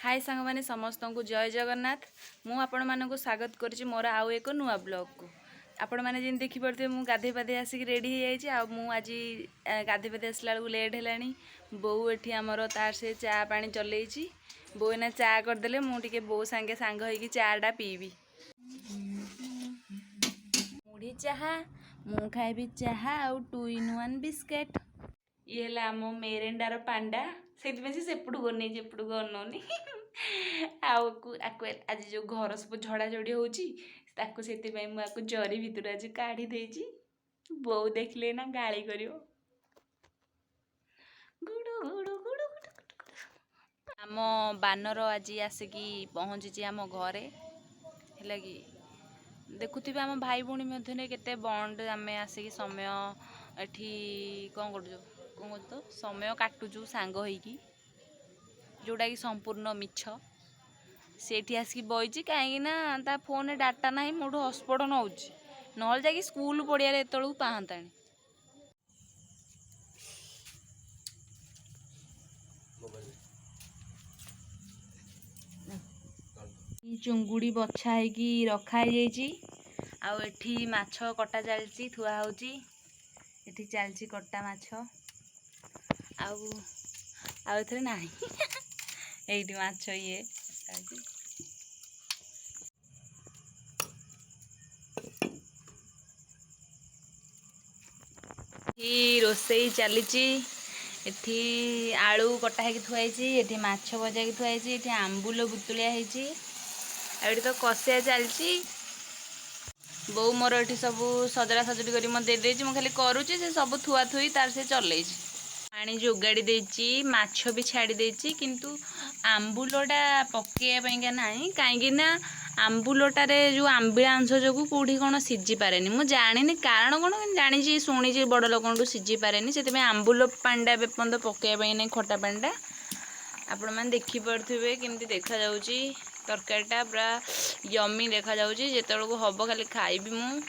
हाय सांग मैंने समस्त को जय जगन्नाथ। मु आपण मानक स्वागत करुच्ची मोर आउ एक नुआ ब्लॉग को। आपण मैंने जिन देखी पड़े मु गाधे पाधे आसिक रेडी हो जाए। आज गाधे पाधे आसला बेलू लेट है। बोऊ एठी आमर तार से चा पानी चलई। बो एना चा करदे मुझे बो सांगे सांग हो चाटा पीबी। मुढ़ी चाहा मु खाइबी चाहा आउ 2 in 1 बिस्केट। ये आम मेरेंडार पांडा से सेपटू गई एपटू अनौनी आज जो घर सब झड़ाझड़ी होती मुझे जरी भितर आज काढ़ी देची। बो देखले ना गाली कर आम बानर आज आसिकी पहुँची आम घरे है कि देखुवे आम भाई भौणी मध्य केते बंड आम आसिक समय एठी कौन कर तो समय काटुचु सांग होइकी जोटा कि संपूर्ण मिछ। सेठी आसिक बईची कहीं ता फोन डाटा ना मोठू हॉटस्पॉट नौची नल जा स्कूल पड़िया एत पाहतानी। चुंगुड़ी बछा होगी रखाई आउ एठी माछ कटा चलती थुआ होची। एठी चलती कटा माछ आउ एथरे नाही एठी माछ ये रोसई चली। एठी आलू कटा है थुआई। एठी माछ भजा की थुआई। एठी आंबुल बुतुलिया है। एठी तो कषिया चलची। बो मोर एठी सब सजड़ा सजड़ी कर मत दे मु खाली करुच्ची से सब थुआ थुई तार से चल पानी जोगाड़ी देची माछ भी छाड़ी देची किंतु आंबुलटा पकेया ना कहीं आंबुलटार जो आंबिला अंश जो कौटी कौन सीझी पारे मु जानी कारण कौन जानी शुणी बड़ लोक सीझी पारे से आंबुल पांडा बेपंद पकेया ना खटा पांडा आपण मैंने देखिपे केमती देखा जाउची। तरकारीटा पूरा यमी देखा जाउची। जेतेबेलू हम खाली खाइबी मु